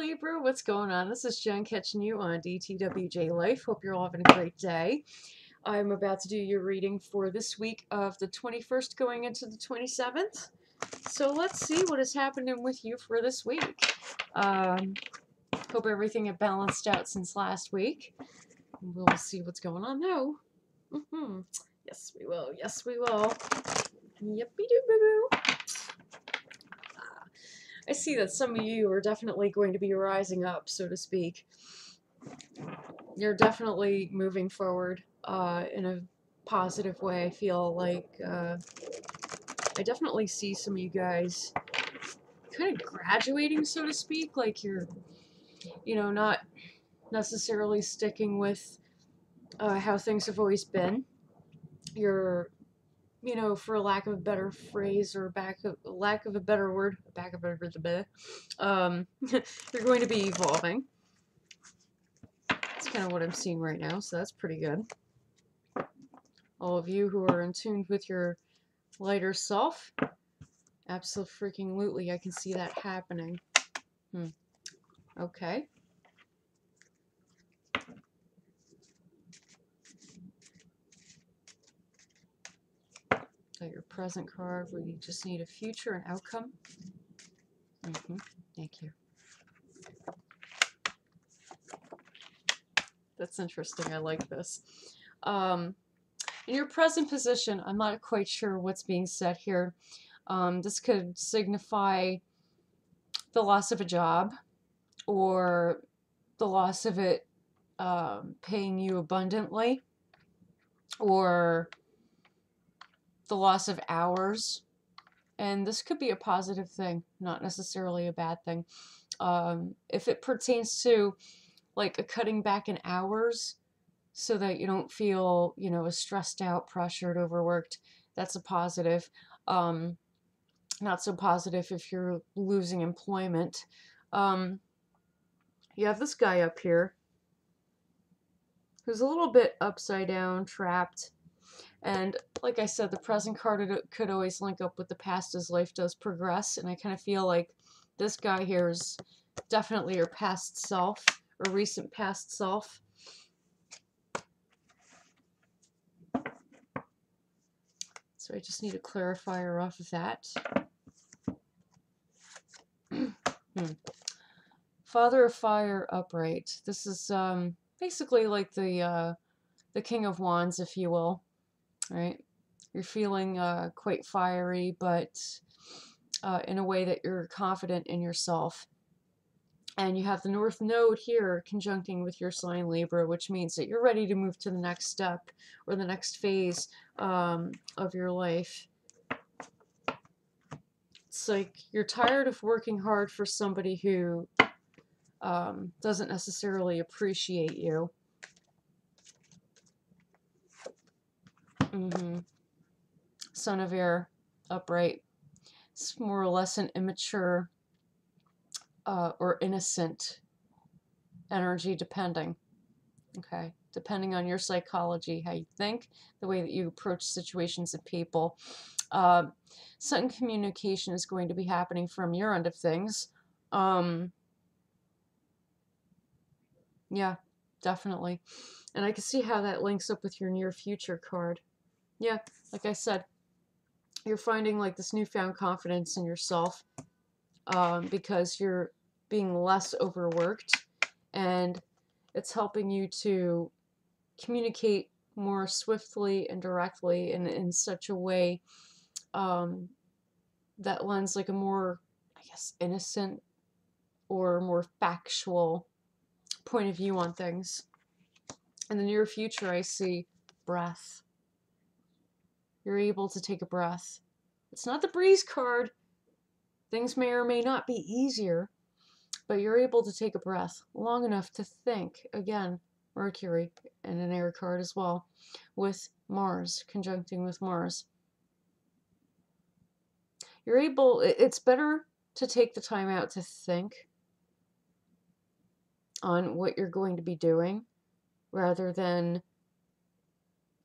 Libra, what's going on? This is Jen catching you on DTWJ Life. Hope you're all having a great day. I'm about to do your reading for this week of the 21st going into the 27th. So let's see what is happening with you for this week. Hope everything had balanced out since last week. We'll see what's going on though. Yes, we will. Yes, we will. Yippee-doo-boo-boo. I see that some of you are definitely going to be rising up, so to speak. You're definitely moving forward in a positive way. I feel like I definitely see some of you guys kind of graduating, so to speak, like you're, not necessarily sticking with how things have always been. You're, for lack of a better phrase or lack of a better word, you're going to be evolving. That's kind of what I'm seeing right now, so that's pretty good. All of you who are in tune with your lighter self, absolutely, I can see that happening. Okay. Got your present card. We just need a future and outcome. Thank you. That's interesting. I like this. In your present position, I'm not quite sure what's being said here. This could signify the loss of a job or the loss of it paying you abundantly, or the loss of hours. And this could be a positive thing, not necessarily a bad thing. If it pertains to like a cutting back in hours so that you don't feel, stressed out, pressured, overworked, that's a positive. Not so positive if you're losing employment. You have this guy up here who's a little bit upside down, trapped. And like I said, the present card could always link up with the past as life does progress. And I kind of feel like this guy here is definitely your past self or recent past self. So I just need a clarifier off of that. Father of Fire upright. This is basically like the King of Wands, if you will. Right? You're feeling quite fiery, but in a way that you're confident in yourself. And you have the North Node here conjuncting with your sign Libra, which means that you're ready to move to the next step or the next phase of your life. It's like you're tired of working hard for somebody who doesn't necessarily appreciate you. Son of Air, upright. It's more or less an immature or innocent energy, depending. Okay, depending on your psychology, how you think, the way that you approach situations and people. Certain communication is going to be happening from your end of things. Yeah, definitely. And I can see how that links up with your near future card. Yeah, like I said, you're finding like this newfound confidence in yourself because you're being less overworked, and it's helping you to communicate more swiftly and directly and in such a way that lends like a more, I guess, innocent or more factual point of view on things. In the near future, I see breath. You're able to take a breath. It's not the breeze card. Things may or may not be easier, but you're able to take a breath long enough to think. Again, Mercury and an air card as well, with Mars, conjuncting with Mars. You're able, it's better to take the time out to think on what you're going to be doing rather than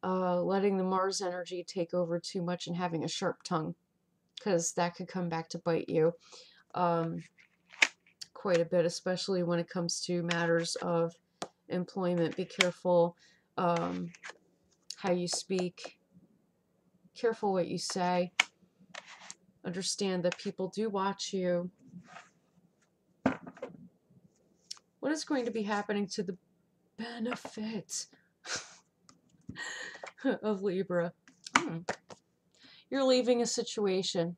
letting the Mars energy take over too much and having a sharp tongue, because that could come back to bite you quite a bit, especially when it comes to matters of employment. Be careful how you speak. Careful what you say. Understand that people do watch you. What is going to be happening to the benefit of Libra? You're leaving a situation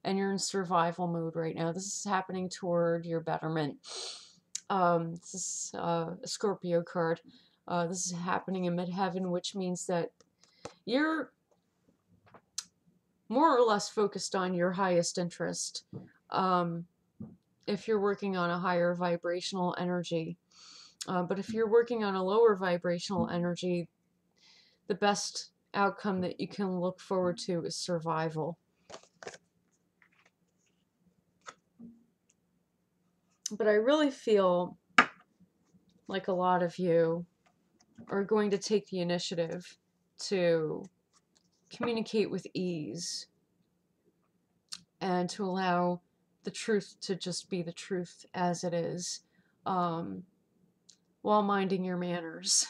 and you're in survival mode right now. This is happening toward your betterment. This is a Scorpio card. This is happening in midheaven, which means that you're more or less focused on your highest interest. If you're working on a higher vibrational energy. But if you're working on a lower vibrational energy, the best outcome that you can look forward to is survival. But I really feel like a lot of you are going to take the initiative to communicate with ease and to allow the truth to just be the truth as it is, while minding your manners.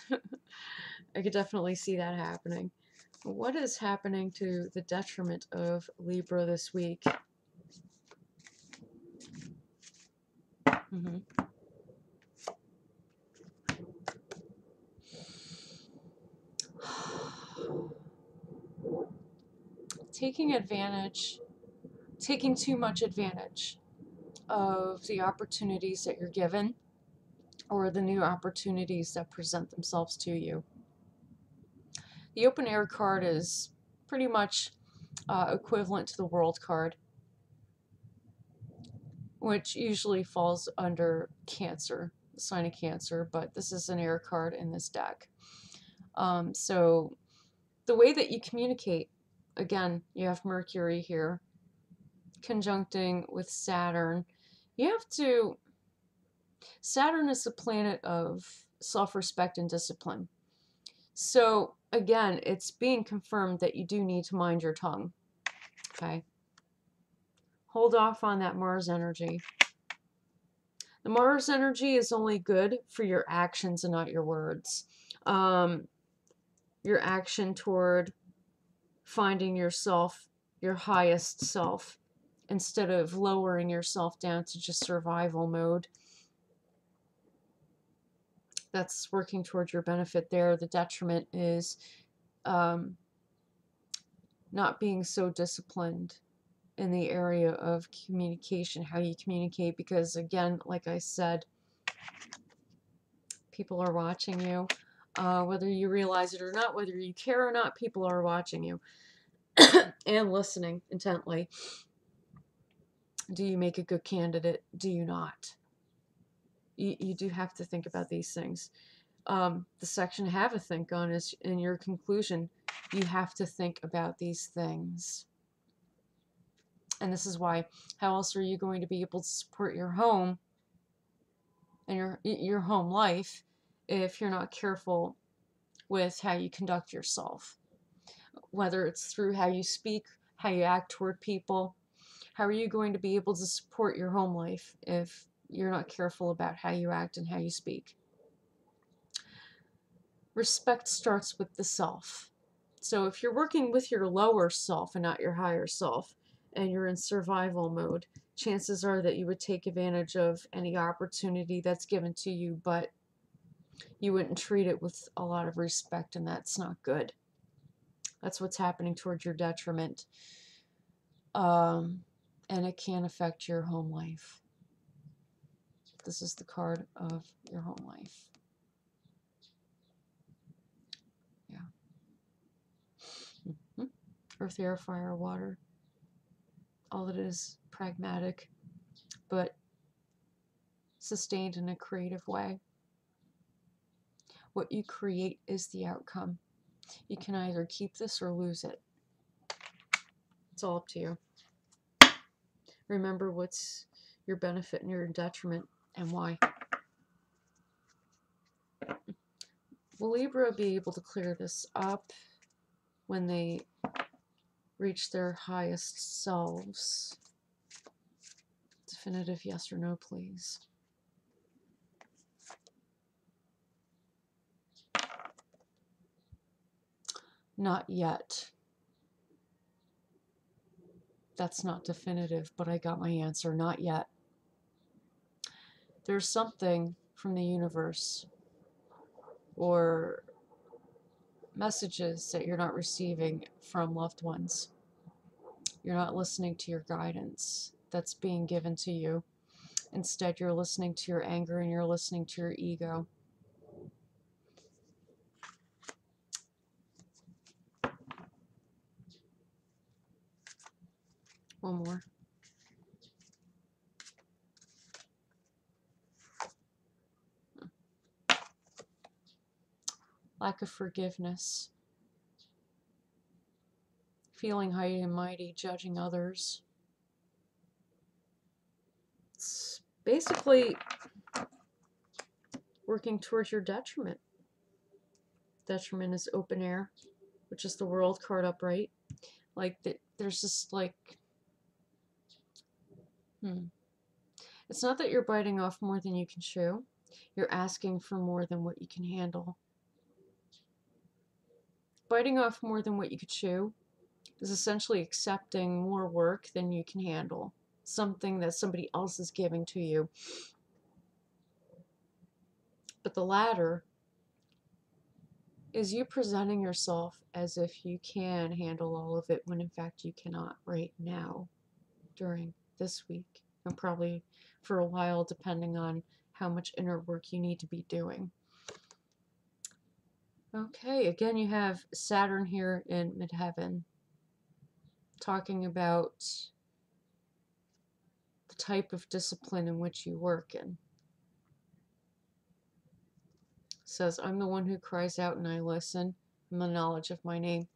I could definitely see that happening. What is happening to the detriment of Libra this week? Taking too much advantage of the opportunities that you're given or the new opportunities that present themselves to you. The open air card is pretty much equivalent to the world card, which usually falls under Cancer, the sign of Cancer, but this is an air card in this deck. So the way that you communicate, again, you have Mercury here conjuncting with Saturn. You have to, Saturn is the planet of self-respect and discipline. So again, it's being confirmed that you do need to mind your tongue. Okay. Hold off on that Mars energy. The Mars energy is only good for your actions and not your words. Your action toward finding yourself, your highest self, instead of lowering yourself down to just survival mode. That's working towards your benefit there. The detriment is not being so disciplined in the area of communication, how you communicate, because again, like I said, people are watching you. Whether you realize it or not, whether you care or not, people are watching you and listening intently. Do you make a good candidate? Do you not? You do have to think about these things. The section have a think on is in your conclusion. You have to think about these things. And this is why, how else are you going to be able to support your home and your home life if you're not careful with how you conduct yourself? Whether it's through how you speak, how you act toward people. How are you going to be able to support your home life if you're not careful about how you act and how you speak? Respect starts with the self. So if you're working with your lower self and not your higher self, and you're in survival mode, chances are that you would take advantage of any opportunity that's given to you, but you wouldn't treat it with a lot of respect, and that's not good. That's what's happening towards your detriment. And it can affect your home life. This is the card of your home life. Yeah. Earth, air, fire, water. All it is pragmatic, but sustained in a creative way. What you create is the outcome. You can either keep this or lose it. It's all up to you. Remember what's your benefit and your detriment and why. Will Libra be able to clear this up when they reach their highest selves? To definitive yes or no, please. Not yet. That's not definitive, but I got my answer. Not yet. There's something from the universe or messages that you're not receiving from loved ones. You're not listening to your guidance that's being given to you. Instead, you're listening to your anger and you're listening to your ego. One more. Lack of forgiveness. Feeling high and mighty, judging others. It's basically working towards your detriment. Detriment is open air, which is the World card upright. Like, there's just like, It's not that you're biting off more than you can chew. You're asking for more than what you can handle. Biting off more than what you could chew is essentially accepting more work than you can handle. Something that somebody else is giving to you. But the latter is you presenting yourself as if you can handle all of it when in fact you cannot right now during this week, and probably for a while depending on how much inner work you need to be doing. Okay, again you have Saturn here in midheaven talking about the type of discipline in which you work in. Says, I'm the one who cries out and I listen in the knowledge of my name.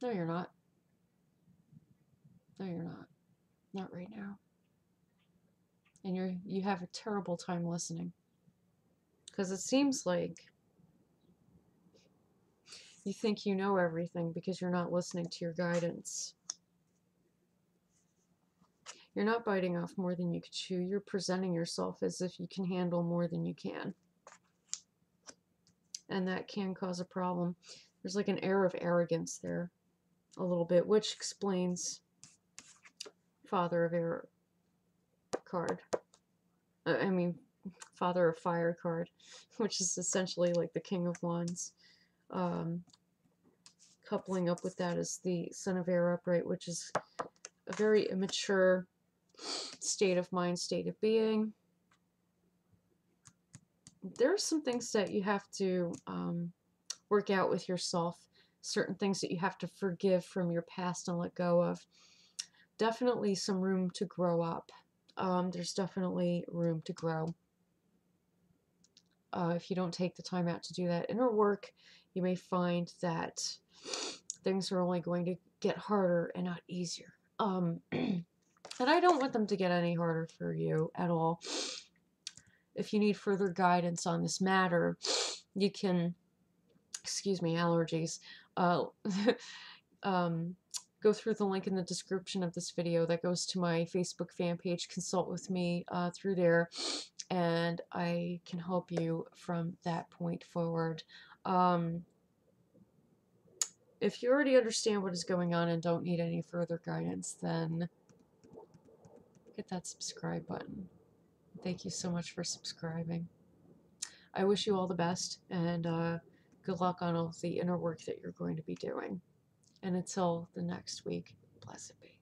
No, you're not. No, you're not. Not right now. And you have a terrible time listening. Because it seems like you think you know everything because you're not listening to your guidance. You're not biting off more than you could chew. You're presenting yourself as if you can handle more than you can. And that can cause a problem. There's like an air of arrogance there a little bit, which explains Father of Air card. I mean, Father of Fire card, which is essentially like the King of Wands. Coupling up with that is the Son of Air upright, which is a very immature state of mind, state of being. There's some things that you have to work out with yourself, certain things that you have to forgive from your past and let go of. Definitely some room to grow up. There's definitely room to grow. If you don't take the time out to do that inner work, you may find that things are only going to get harder and not easier. And I don't want them to get any harder for you at all. If you need further guidance on this matter, you can, excuse me, allergies, go through the link in the description of this video that goes to my Facebook fan page. Consult with me through there, and I can help you from that point forward. If you already understand what is going on and don't need any further guidance, then hit that subscribe button. Thank you so much for subscribing. I wish you all the best, and good luck on all the inner work that you're going to be doing. And until the next week, blessed be.